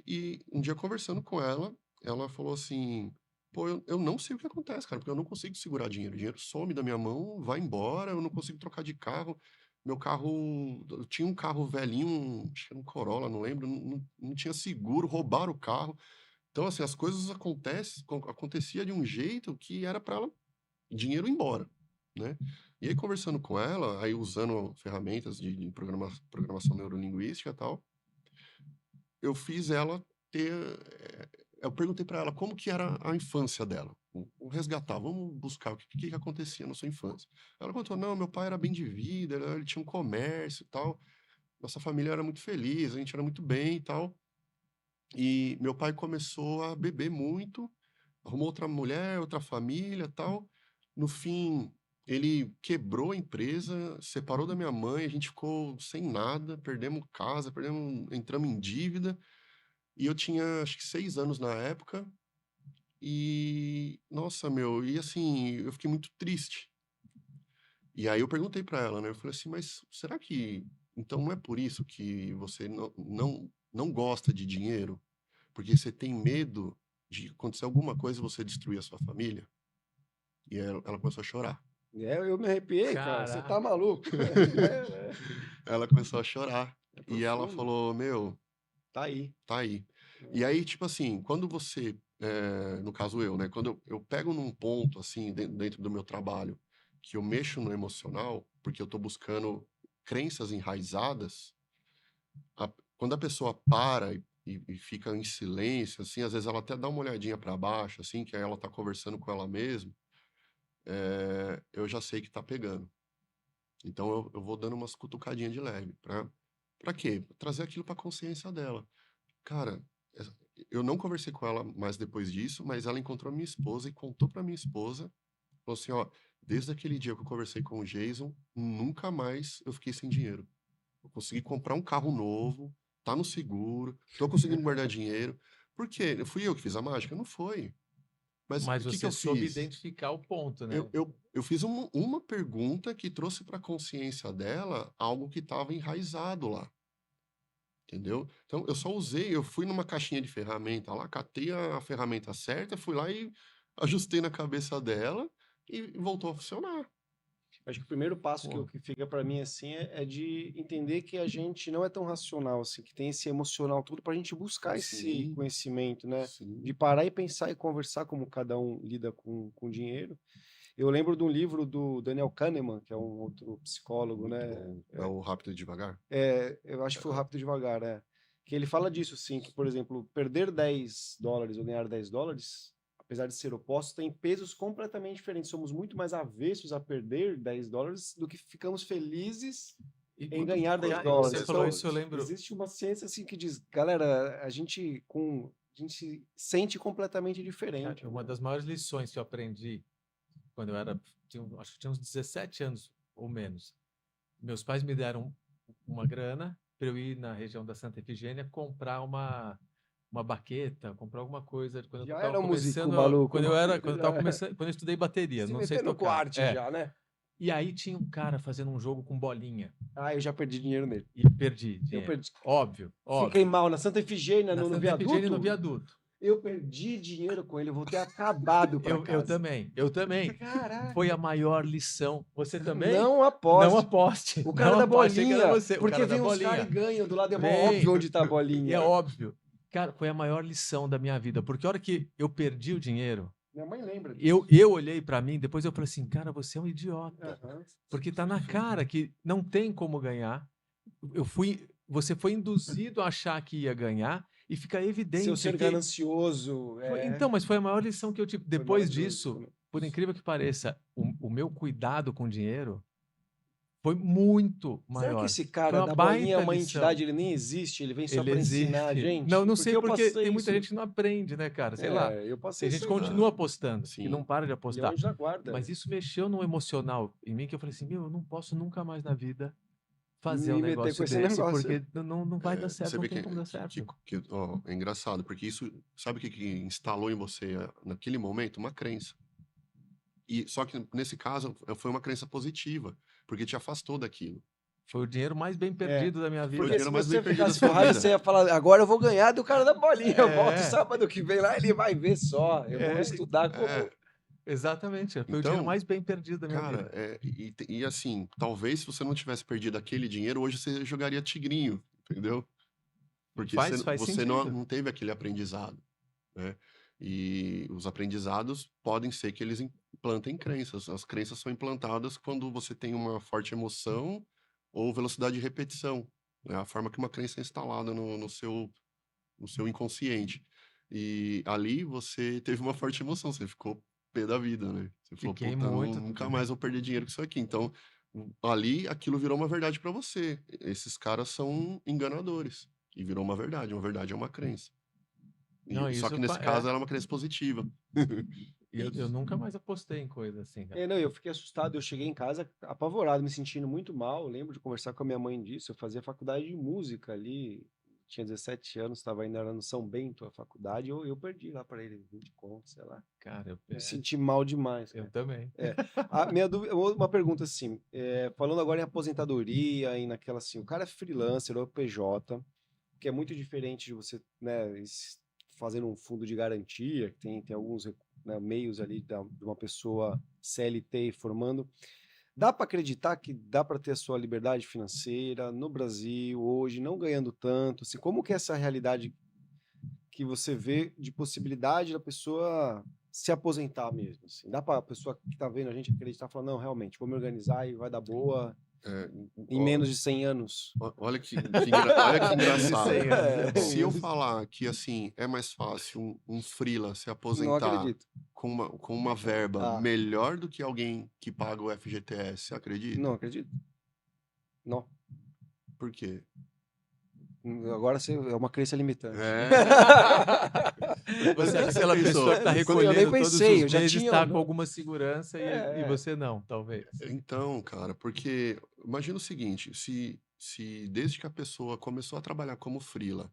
E um dia conversando com ela, ela falou assim: Pô, eu não sei o que acontece, cara, porque eu não consigo segurar dinheiro. O dinheiro some da minha mão, vai embora, eu não consigo trocar de carro. Meu carro, eu tinha um carro velhinho, acho que era um Corolla, não lembro, não tinha seguro, roubaram o carro. Então, assim, as coisas acontecia de um jeito que era para ela dinheiro ir embora, né? E aí, conversando com ela, aí usando ferramentas de programação neurolinguística e tal, eu fiz ela ter. Eu perguntei para ela como que era a infância dela. Vamos resgatar, vamos buscar o que acontecia na sua infância. Ela contou: não, meu pai era bem de vida, ele tinha um comércio e tal. Nossa família era muito feliz, a gente era muito bem e tal. E meu pai começou a beber muito, arrumou outra mulher, outra família e tal. No fim, ele quebrou a empresa, separou da minha mãe, a gente ficou sem nada, perdemos casa, entramos em dívida. E eu tinha, acho que 6 anos na época. E, nossa, meu, e assim, eu fiquei muito triste. E aí eu perguntei pra ela, né? Eu falei assim, mas será que então não é por isso que você não gosta de dinheiro? Porque você tem medo de acontecer alguma coisa e você destruir a sua família? E ela começou a chorar. Eu me arrepiei, cara. Você tá Caraca. maluco? Ela começou a chorar. É E ela profundo. falou, meu, Tá aí. tá aí. E aí, tipo assim, quando você, no caso eu, né? Quando eu pego num ponto, assim, dentro do meu trabalho, que eu mexo no emocional, porque eu tô buscando crenças enraizadas, quando a pessoa para e fica em silêncio, assim, às vezes ela até dá uma olhadinha para baixo, assim, que aí ela tá conversando com ela mesma, eu já sei que tá pegando. Então eu vou dando umas cutucadinhas de leve, pra quê? Pra trazer aquilo pra consciência dela. Cara, eu não conversei com ela mais depois disso, mas ela encontrou a minha esposa e contou pra minha esposa, falou assim, ó, desde aquele dia que eu conversei com o Jason, nunca mais eu fiquei sem dinheiro. Eu consegui comprar um carro novo, tá no seguro, tô conseguindo guardar dinheiro. Por quê? Fui eu que fiz a mágica? Não foi. Mas Mas o que que você eu soube fiz? identificar o ponto, Eu, né? eu, eu fiz uma pergunta que trouxe para a consciência dela algo que estava enraizado lá, entendeu? Então, eu só usei, eu fui numa caixinha de ferramenta lá, catei a ferramenta certa, fui lá e ajustei na cabeça dela e voltou a funcionar. Acho que o primeiro passo Pô, que fica para mim assim é de entender que a gente não é tão racional assim, que tem esse emocional tudo para a gente buscar esse Sim, conhecimento, né? De sim. parar e pensar e conversar como cada um lida com dinheiro. Eu lembro de um livro do Daniel Kahneman, que é um outro psicólogo, Muito né? bom. É o Rápido e Devagar? Eu acho que foi o Rápido e Devagar, né? Que ele fala disso, sim, que, por exemplo, perder US$ 10 ou ganhar US$ 10, apesar de ser opostos, tem pesos completamente diferentes. Somos muito mais avessos a perder US$ 10 do que ficamos felizes e, em Quanto, ganhar 10 cara, quanto dólares. você falou Então, isso, eu lembro. existe uma ciência assim que diz, galera, a gente se sente completamente Cara, diferente, uma né? das maiores lições que eu aprendi quando eu era, acho que tinha uns 17 anos ou menos. Meus pais me deram uma grana para eu ir na região da Santa Efigênia comprar uma baqueta, comprar alguma coisa quando eu Já estava era um músico começando, maluco. quando eu tava começando, quando eu estudei bateria, Se não sei metendo com tocar. arte já, né? E aí tinha um cara fazendo um jogo com bolinha Ah, eu já perdi dinheiro nele. e perdi Eu dinheiro. perdi. Óbvio, Fiquei óbvio. mal na Santa Efigênia, Na no Santa Efigênia e no viaduto. viaduto. Eu perdi dinheiro com ele, eu voltei acabado para Eu casa. também, eu também. Foi a Caraca. maior lição. Você também? Não Não aposte. aposte. O cara Não da aposte. Achei que era bolinha. você, o Porque cara da vem uns caras e bolinha. ganham. Do lado é mó óbvio Vem. onde tá a E é bolinha. óbvio. Cara, foi a maior lição da minha vida. Porque a hora que eu perdi o dinheiro, Minha mãe lembra eu, disso. eu olhei pra mim, depois eu falei assim, cara, você é um idiota. Aham. Porque tá na cara que não tem como ganhar. Você foi induzido a achar que ia ganhar e fica Seu evidente ser que ganancioso. então, mas foi a maior lição que eu tive. Foi Depois maravilhoso disso, também. por incrível que pareça, o meu cuidado com o dinheiro foi muito Será que maior. esse Foi cara uma da bolinha é baita uma lição. entidade? Ele nem existe, ele vem só Ele para ensinar a existe. Não, gente? não Porque sei eu porque tem passei muita isso. gente que não aprende, né, cara? Sei lá. Eu Tem passei gente isso que aí. continua apostando, que não Sim. para de E é um apostar. anjo da guarda. Mas isso mexeu no emocional em mim, que eu falei assim, meu, eu não posso nunca mais na vida fazer um Me meter com negócio esse desse, negócio. porque não vai dar certo, Você não vê tem como dar certo. ó, é engraçado, porque isso, sabe o que instalou em você naquele momento? Uma crença. E só que nesse caso foi uma crença positiva, porque te afastou daquilo. Foi o dinheiro mais bem perdido da minha vida. Foi o Porque se dinheiro mais você bem perdido da ficasse sua com raiva, vida. você ia falar, agora eu vou ganhar do cara da bolinha. Eu volto É. sábado que vem lá, ele vai ver só. Eu vou É, estudar como... É, Exatamente. Foi o dinheiro então, mais bem perdido da minha cara, vida. e assim, talvez se você não tivesse perdido aquele dinheiro, hoje você jogaria tigrinho, entendeu? Porque Faz você sentido. não teve aquele aprendizado, né? E os aprendizados podem ser que eles implantem crenças. As crenças são implantadas quando você tem uma forte emoção ou velocidade de repetição. É a forma que uma crença é instalada no seu inconsciente. E ali você teve uma forte emoção, você ficou pé da vida, né? Você falou, Fiquei puta, muito. nunca mais vou perder dinheiro com isso aqui. Então, ali aquilo virou uma verdade para você. Esses caras são enganadores. E virou uma verdade é uma crença. Não, Só isso que nesse caso era uma crença positiva. E eu nunca mais apostei em coisa assim, cara. Não, eu fiquei assustado. Eu cheguei em casa apavorado, me sentindo muito mal. Eu lembro de conversar com a minha mãe disso. Eu fazia faculdade de música ali. Tinha 17 anos, estava ainda no São Bento, a faculdade. Eu perdi lá para ele 20 contos, sei lá. Cara, Me senti mal demais, eu cara. também. A minha dúvida, uma pergunta assim, falando agora em aposentadoria e naquela assim, o cara é freelancer ou PJ, que é muito diferente de você, né, fazendo um fundo de garantia, que tem alguns, né, meios ali de uma pessoa CLT formando. Dá para acreditar que dá para ter a sua liberdade financeira no Brasil hoje, não ganhando tanto? Assim, como que é essa realidade que você vê de possibilidade da pessoa se aposentar mesmo? Assim? Dá para a pessoa que está vendo a gente acreditar e falar, não, realmente, vou me organizar e vai dar boa É, em menos de 100 anos? olha olha que engraçado. Sim, é bom. Se eu falar que, assim, é mais fácil um freela se Não aposentar acredito. com uma verba Ah. melhor do que alguém que paga o FGTS, você acredita? Não acredito. Não. Por quê? Agora é uma crença limitante. Você acha que Você aquela pensou? pessoa que está Eu nem recolhendo todos pensei, os eu já meses tinha está um- com alguma segurança e você não, talvez. Então, cara, porque imagina o seguinte, se desde que a pessoa começou a trabalhar como freela,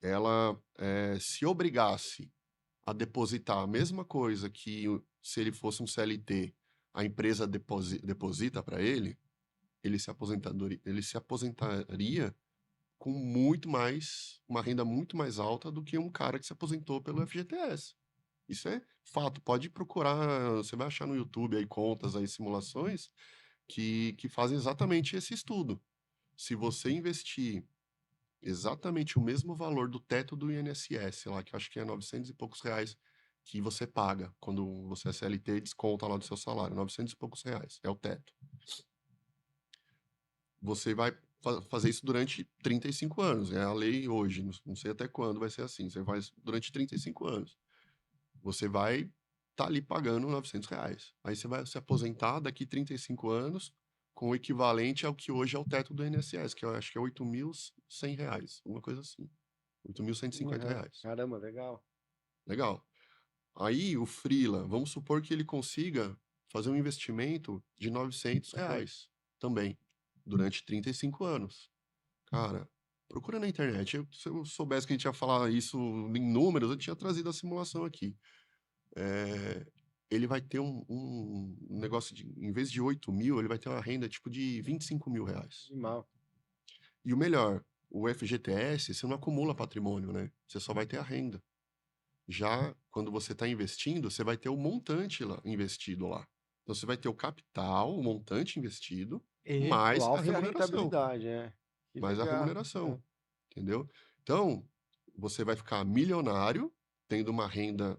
ela se obrigasse a depositar a mesma coisa que se ele fosse um CLT, a empresa deposita para ele, ele se aposentaria com uma renda muito mais alta do que um cara que se aposentou pelo FGTS. Isso é fato. Pode procurar, você vai achar no YouTube aí contas, aí simulações que fazem exatamente esse estudo. Se você investir exatamente o mesmo valor do teto do INSS, lá, que eu acho que é 900 e poucos reais que você paga quando você é CLT e desconta lá do seu salário, 900 e poucos reais, é o teto. Você vai fazer isso durante 35 anos, é a lei hoje, não sei até quando vai ser assim, você faz durante 35 anos. Você vai estar ali pagando 900 reais. Aí você vai se aposentar daqui 35 anos com o equivalente ao que hoje é o teto do INSS, que eu acho que é 8.100 reais, uma coisa assim. 8.150 reais. Caramba, legal. Legal. Aí o freela, vamos supor que ele consiga fazer um investimento de 900 reais também, durante 35 anos. Cara, procura na internet. Se eu soubesse que a gente ia falar isso em números, eu tinha trazido a simulação aqui. Ele vai ter um negócio de, em vez de 8 mil, ele vai ter uma renda tipo de 25 mil reais. Mal. E o melhor, o FGTS, você não acumula patrimônio, né? Você só vai ter a renda. Já quando você está investindo, você vai ter o montante lá, investido lá. Então você vai ter o capital, o montante investido, E mais O a alfa é a remuneração. rentabilidade, Que Mais a legal. remuneração. Entendeu? Então, você vai ficar milionário, tendo uma renda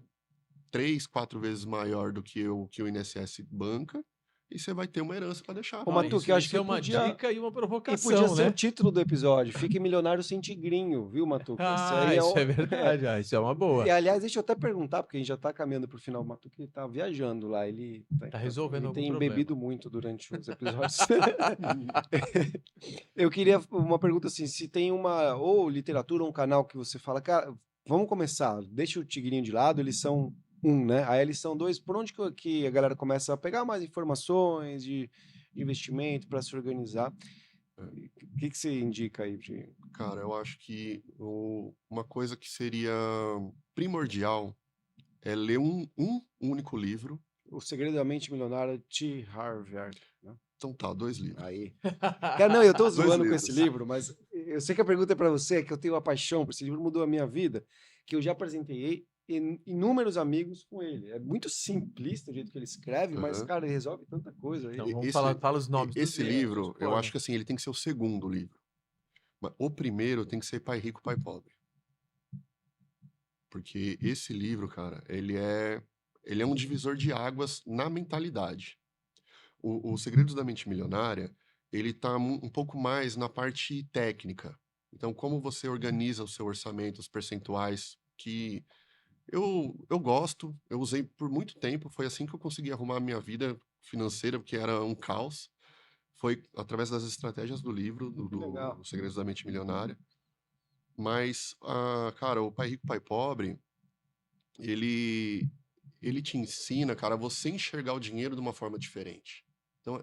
3, 4 vezes maior do que o INSS banca, e você vai ter uma herança para deixar. Ô, Matuque, eu acho isso que é uma podia... dica e uma E podia provocação, ser o né? título do episódio. Fique milionário sem tigrinho, viu, Matuque? Esse Ah, aí isso é verdade. Isso é uma boa. E, aliás, deixa eu até perguntar, porque a gente já está caminhando para o final. O Matuque está viajando lá. Ele Tá resolvendo ele algum tem problema. bebido muito durante os episódios. Eu queria uma pergunta assim: se tem uma ou literatura ou um canal que você fala, cara, vamos começar, deixa o tigrinho de lado, eles são né? Aí eles são dois. Por onde que a galera começa a pegar mais informações de investimento para se organizar? O que você indica aí? Cara, eu acho que uma coisa que seria primordial é ler um único livro. O Segredo da Mente Milionária, T. Harv Eker, né? Então tá, 2 livros. Aí. Cara, não, eu tô 2 zoando com livros. esse livro, mas eu sei que a pergunta é pra você, que eu tenho uma paixão por esse livro, mudou a minha vida, que eu já apresentei inúmeros amigos com ele. É muito simplista o jeito que ele escreve, mas, Aham. cara, ele resolve tanta coisa. Então, E vamos esse falar, fala os e nomes dos esse livros. livro, eu acho que, assim, ele tem que ser o segundo livro. O primeiro tem que ser Pai Rico, Pai Pobre. Porque esse livro, cara, ele é um divisor de águas na mentalidade. O Segredos da Mente Milionária, ele tá um pouco mais na parte técnica. Então, como você organiza o seu orçamento, os percentuais, que eu gosto, eu usei por muito tempo, foi assim que eu consegui arrumar a minha vida financeira, porque era um caos. Foi através das estratégias do livro, Que legal. do Segredos da Mente Milionária. Mas, cara, o Pai Rico, Pai Pobre, ele, ele te ensina, cara, a você enxergar o dinheiro de uma forma diferente. Então,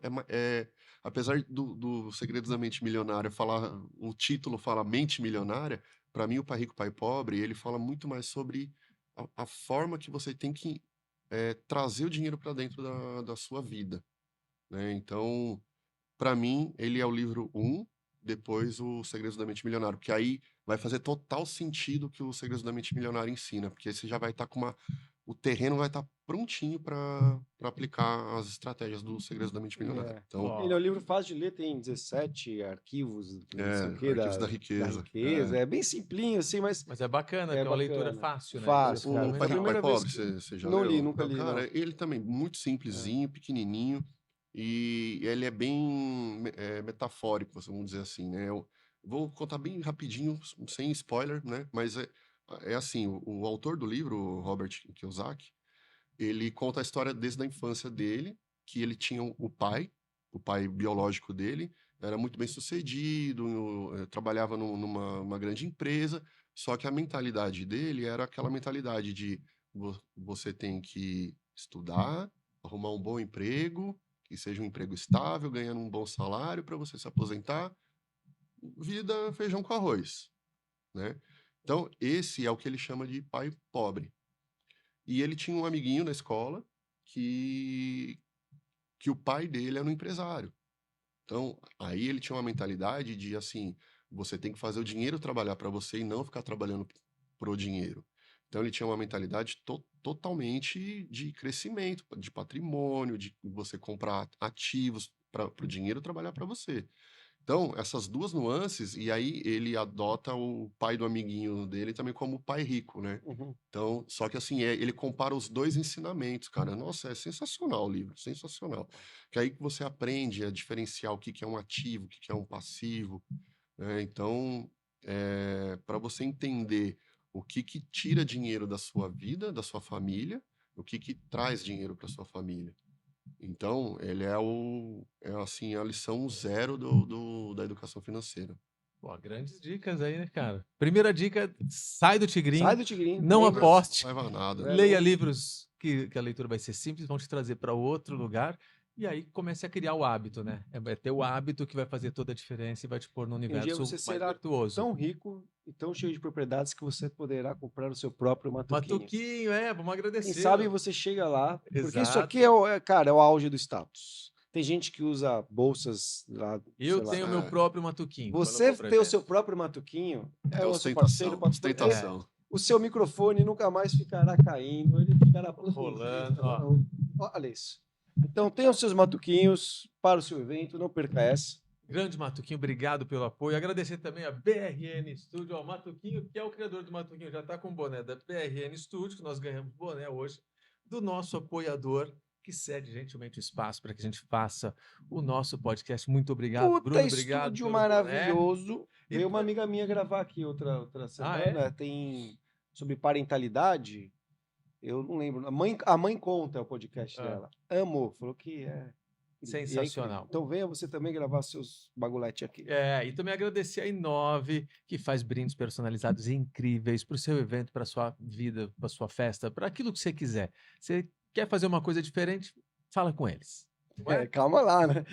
apesar do Segredos da Mente Milionária falar, o título fala Mente Milionária, para mim, o Pai Rico, Pai Pobre, ele fala muito mais sobre a forma que você tem que trazer o dinheiro para dentro da sua vida, né? Então, para mim, ele é o livro 1, depois o Segredos da Mente Milionária, porque aí vai fazer total sentido o que o Segredos da Mente Milionária ensina, porque você já vai estar o terreno vai estar prontinho para aplicar as estratégias do Segredos da Mente Milionária. É. Então, Ele é um livro fácil de ler, tem 17 arquivos, não sei o quê, Arquivos da da Riqueza. riqueza. É bem simplinho, assim, mas Mas é bacana, é que é uma leitura bacana. fácil, né? Você Fácil, fica O fácil. Pai A muito... Rico, Pai primeira vez Pobre, que... você já Não li, leu? nunca Então, li, cara, não. ele também muito É. simplesinho, pequenininho, e ele é bem metafórico, vamos dizer assim, né? Eu vou contar bem rapidinho, sem spoiler, né? Mas é assim, o autor do livro, o Robert Kiyosaki, ele conta a história desde a infância dele, que ele tinha o pai biológico dele, era muito bem sucedido, trabalhava numa uma grande empresa, só que a mentalidade dele era aquela mentalidade de você tem que estudar, arrumar um bom emprego, que seja um emprego estável, ganhando um bom salário para você se aposentar, vida feijão com arroz, né? Então, esse é o que ele chama de pai pobre. E ele tinha um amiguinho na escola que, que o pai dele era um empresário. Então, aí ele tinha uma mentalidade de assim, você tem que fazer o dinheiro trabalhar para você e não ficar trabalhando pro dinheiro. Então, ele tinha uma mentalidade totalmente de crescimento, de patrimônio, de você comprar ativos para o dinheiro trabalhar para você. Então, essas duas nuances, e aí ele adota o pai do amiguinho dele também como pai rico, né? Uhum. Então, só que assim, ele compara os dois ensinamentos, cara. Nossa, é sensacional o livro, sensacional. Que aí que você aprende a diferenciar o que que é um ativo, o que que é um passivo, né? Então, para você entender o que que tira dinheiro da sua vida, da sua família, o que que traz dinheiro para sua família. Então, ele assim, a lição zero da educação financeira. Pô, grandes dicas aí, né, cara? Primeira dica, sai do Sai tigrinho, do tigrinho. não lembra? Não aposte, leva a nada. É, leia não- livros que a leitura vai ser simples, vão te trazer para outro lugar, e aí comece a criar o hábito, né? É ter o hábito que vai fazer toda a diferença e vai te pôr no Um dia universo você mais será virtuoso. tão rico e tão cheio de propriedades que você poderá comprar o seu próprio matuquinho. Matuquinho, vamos Quem agradecer. sabe você chega lá, porque isso aqui Exato. cara, é o auge do status. Tem gente que usa bolsas lá, Eu sei lá. tenho meu próprio matuquinho quando eu Você vou para ter o seu eventos. próprio matuquinho é É o seu parceiro. ostentação. O seu microfone nunca mais ficará caindo, ele ficará Rolando, Olha isso. Então, tenha os seus matuquinhos para o seu evento, não perca essa. Grande Matuquinho, obrigado pelo apoio. Agradecer também a BRN Studio, ao Matuquinho, que é o criador do Matuquinho, já está com o boné da BRN Studio, que nós ganhamos boné hoje, do nosso apoiador, que cede gentilmente o espaço para que a gente faça o nosso podcast. Muito obrigado, Puta Bruno, obrigado estúdio pelo boné. maravilhoso. E Veio uma pra- amiga minha gravar aqui outra Ah, semana. Tem sobre parentalidade. Eu não lembro. A mãe conta é o podcast Ah. dela. Amou. Falou que é. Sensacional. Então venha você também gravar seus bagulete aqui. E também agradecer a Inove, que faz brindes personalizados incríveis para o seu evento, para a sua vida, para a sua festa, para aquilo que você quiser. Você quer fazer uma coisa diferente? Fala com eles. Calma lá, né?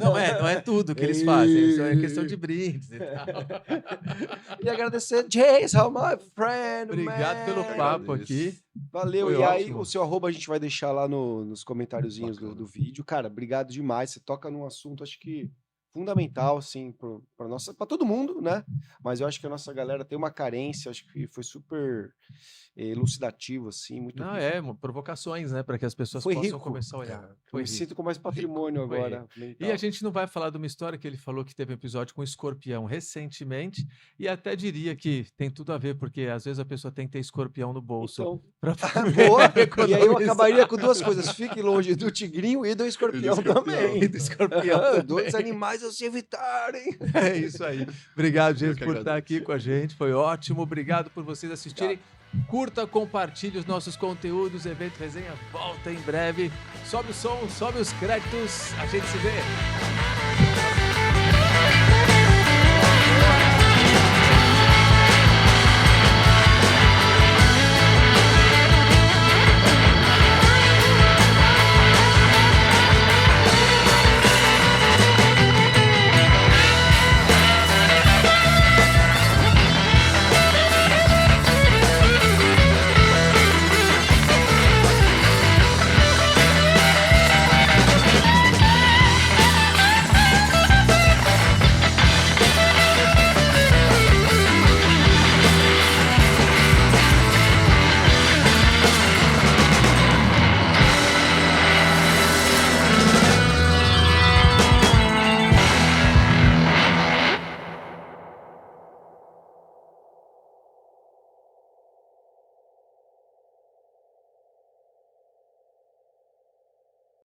Não é tudo que eles fazem, isso é questão de brindes e tal. E agradecer, Jason, my friend, Obrigado pelo man. papo Agradeço. aqui. Valeu. Foi E aí, ótimo. o seu arroba a gente vai deixar lá nos comentáriozinhos do Bacana. vídeo. Cara, obrigado demais. Você toca num assunto, acho que fundamental, assim, para todo mundo, né? Mas eu acho que a nossa galera tem uma carência, acho que foi super elucidativo, assim, muito Não, rico. provocações, né? Para que as pessoas Foi possam rico. começar a olhar. Eu Foi me rico. sinto com mais patrimônio Foi agora. E a mental. gente não vai falar de uma história que ele falou que teve um episódio com escorpião recentemente, e até diria que tem tudo a ver, porque às vezes a pessoa tem que ter escorpião no bolso Então, para boa. E aí eu economizar. acabaria com duas coisas. Fique longe do tigrinho e do escorpião, também. E do escorpião Dois também. animais a se evitarem. É isso aí. Obrigado, Eu gente, que por estar agradeço. aqui com a gente. Foi ótimo. Obrigado por vocês assistirem. Curta, compartilhe os nossos conteúdos. Evento Resenha volta em breve. Sobe o som, sobe os créditos. A gente se vê.